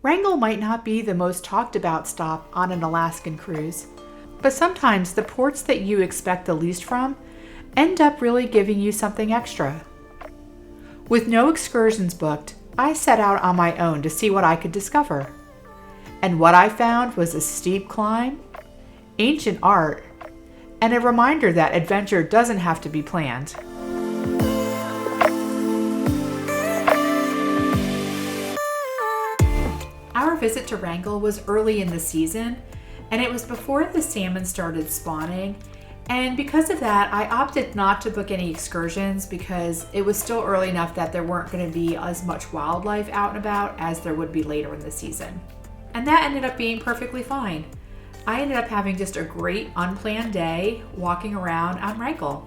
Wrangell might not be the most talked about stop on an Alaskan cruise, but sometimes the ports that you expect the least from end up really giving you something extra. With no excursions booked, I set out on my own to see what I could discover. And what I found was a steep climb, ancient art, and a reminder that adventure doesn't have to be planned. Our visit to Wrangell was early in the season, and it was before the salmon started spawning. And because of that, I opted not to book any excursions because it was still early enough that there weren't going to be as much wildlife out and about as there would be later in the season. And that ended up being perfectly fine. I ended up having just a great unplanned day walking around on Wrangell.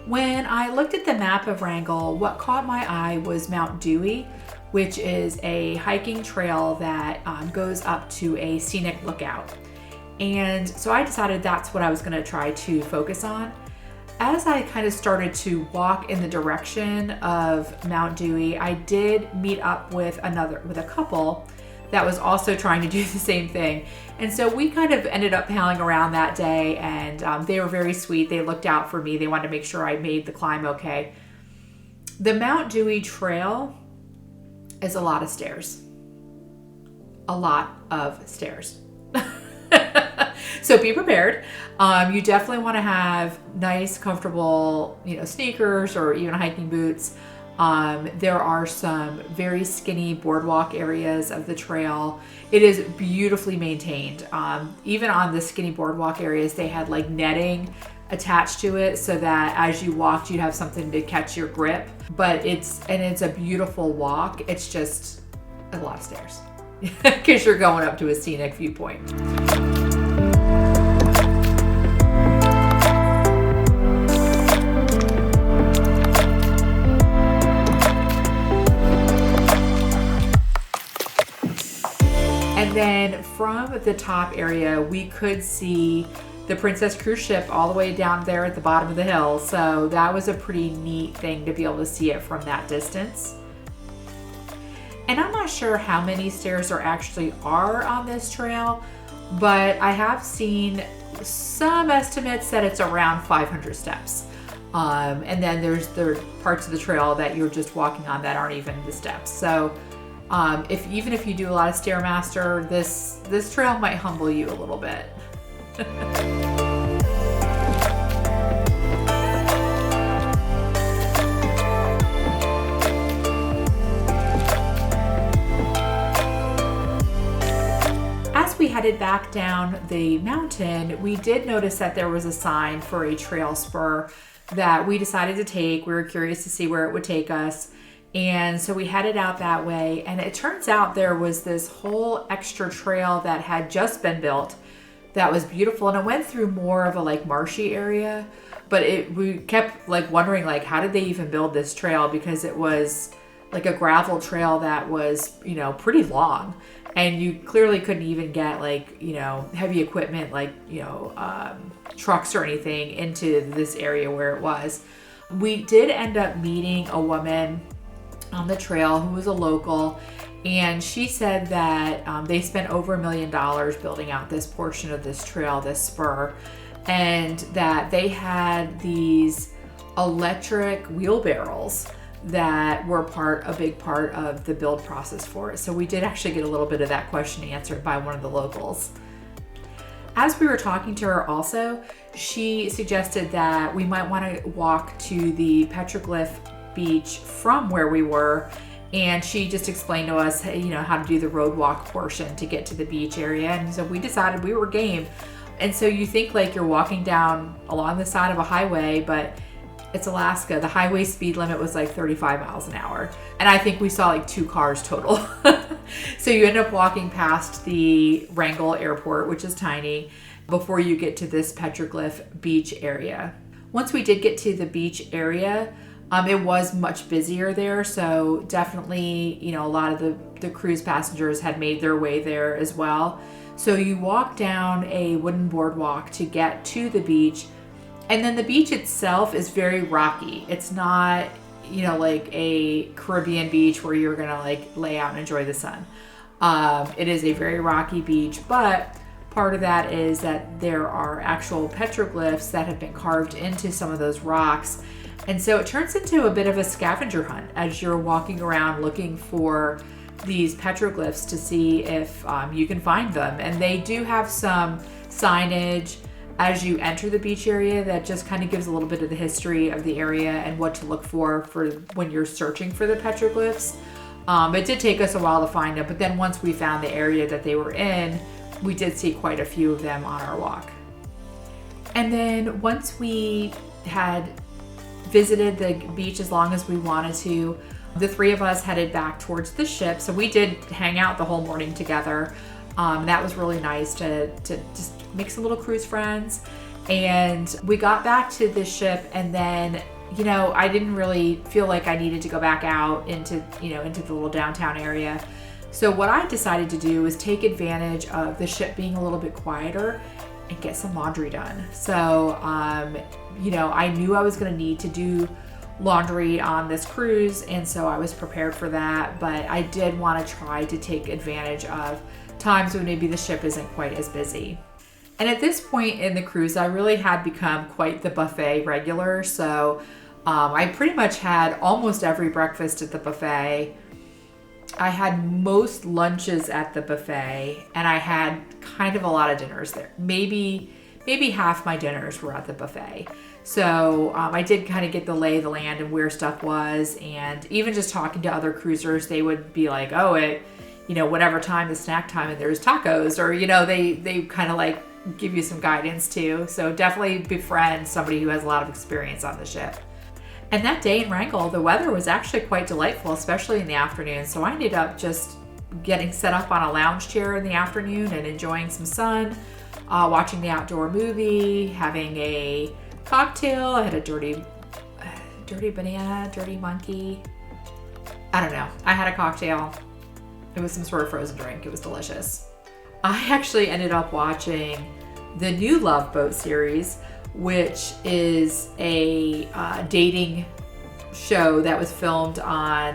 When I looked at the map of Wrangell, what caught my eye was Mount Dewey, which is a hiking trail that goes up to a scenic lookout. And so I decided that's what I was going to try to focus on. As I kind of started to walk in the direction of Mount Dewey, I did meet up with a couple that was also trying to do the same thing. And so we kind of ended up palling around that day, and they were very sweet. They looked out for me. They wanted to make sure I made the climb okay. The Mount Dewey trail is a lot of stairs. A lot of stairs. So be prepared. You definitely want to have nice, comfortable, sneakers or even hiking boots. There are some very skinny boardwalk areas of the trail. It is beautifully maintained. Even on the skinny boardwalk areas, they had like netting attached to it so that as you walked, you'd have something to catch your grip. But it's a beautiful walk. It's just a lot of stairs because you're going up to a scenic viewpoint. And then from the top area, we could see the Princess cruise ship all the way down there at the bottom of the hill. So that was a pretty neat thing to be able to see it from that distance. And I'm not sure how many stairs there actually are on this trail, but I have seen some estimates that it's around 500 steps. And then there's parts of the trail that you're just walking on that aren't even the steps. So even if you do a lot of Stairmaster, this trail might humble you a little bit. As we headed back down the mountain, we did notice that there was a sign for a trail spur that we decided to take. We were curious to see where it would take us. And so we headed out that way, and it turns out there was this whole extra trail that had just been built that was beautiful, and it went through more of a like marshy area, but we kept like wondering like how did they even build this trail, because it was like a gravel trail that was pretty long, and you clearly couldn't even get like heavy equipment like trucks or anything into this area where it was. We did end up meeting a woman on the trail who was a local, and she said that they spent over $1 million building out this portion of this trail, this spur, and that they had these electric wheelbarrows that were a big part of the build process for it. So we did actually get a little bit of that question answered by one of the locals. As we were talking to her also, she suggested that we might want to walk to the Petroglyph Beach from where we were, and she just explained to us how to do the road walk portion to get to the beach area. And so we decided we were game. And so you think like you're walking down along the side of a highway, but it's Alaska. The highway speed limit was like 35 miles an hour, and I think we saw like 2 cars total. So you end up walking past the Wrangell airport, which is tiny, before you get to this Petroglyph Beach area. Once we did get to the beach area, it was much busier there, so definitely, a lot of the cruise passengers had made their way there as well. So you walk down a wooden boardwalk to get to the beach, and then the beach itself is very rocky. It's not, you know, like a Caribbean beach where you're gonna like lay out and enjoy the sun. It is a very rocky beach, but part of that is that there are actual petroglyphs that have been carved into some of those rocks. And so it turns into a bit of a scavenger hunt as you're walking around looking for these petroglyphs to see if you can find them. And they do have some signage as you enter the beach area that just kind of gives a little bit of the history of the area and what to look for when you're searching for the petroglyphs. It did take us a while to find them, but then once we found the area that they were in, we did see quite a few of them on our walk. And then once we had visited the beach as long as we wanted to, the three of us headed back towards the ship. So we did hang out the whole morning together. That was really nice to just make some little cruise friends. And we got back to the ship, and then, you know, I didn't really feel like I needed to go back out into the little downtown area. So what I decided to do was take advantage of the ship being a little bit quieter and get some laundry done. So, you know, I knew I was going to need to do laundry on this cruise, and so I was prepared for that, but I did want to try to take advantage of times when maybe the ship isn't quite as busy. And at this point in the cruise, I really had become quite the buffet regular. So I pretty much had almost every breakfast at the buffet. I had most lunches at the buffet, and I had kind of a lot of dinners there. Maybe half my dinners were at the buffet. So I did kind of get the lay of the land and where stuff was. And even just talking to other cruisers, they would be like, oh, you know, whatever time the snack time and there's tacos, or, you know, they kind of like give you some guidance too. So definitely befriend somebody who has a lot of experience on the ship. And that day in Wrangell, the weather was actually quite delightful, especially in the afternoon. So I ended up just getting set up on a lounge chair in the afternoon and enjoying some sun, watching the outdoor movie, having a cocktail. I had a dirty banana, dirty monkey. I don't know. I had a cocktail. It was some sort of frozen drink. It was delicious. I actually ended up watching the new Love Boat series, which is a dating show that was filmed on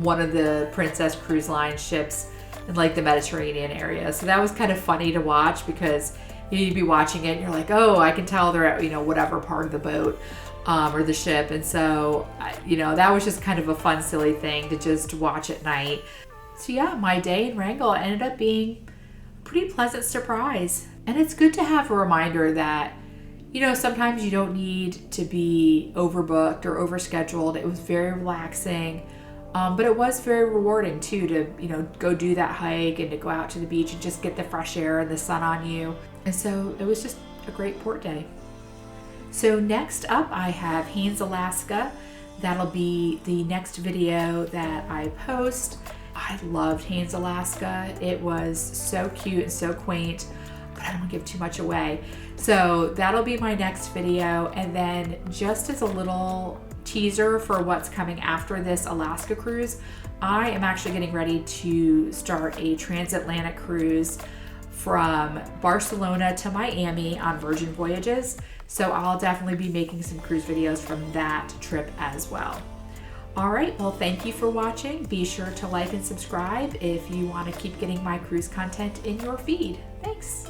one of the Princess Cruise Line ships in like the Mediterranean area. So that was kind of funny to watch because you'd be watching it and you're like, oh, I can tell they're at, you know, whatever part of the boat or the ship. And so, you know, that was just kind of a fun, silly thing to just watch at night. So yeah, my day in Wrangell ended up being a pretty pleasant surprise. And it's good to have a reminder that, you know, sometimes you don't need to be overbooked or overscheduled. It was very relaxing, but it was very rewarding too to, you know, go do that hike and to go out to the beach and just get the fresh air and the sun on you. And so it was just a great port day. So next up, I have Haines, Alaska. That'll be the next video that I post. I loved Haines, Alaska. It was so cute and so quaint, but I don't want to give too much away. So that'll be my next video. And then just as a little teaser for what's coming after this Alaska cruise, I am actually getting ready to start a transatlantic cruise from Barcelona to Miami on Virgin Voyages. So I'll definitely be making some cruise videos from that trip as well. All right, well, thank you for watching. Be sure to like and subscribe if you want to keep getting my cruise content in your feed. Thanks.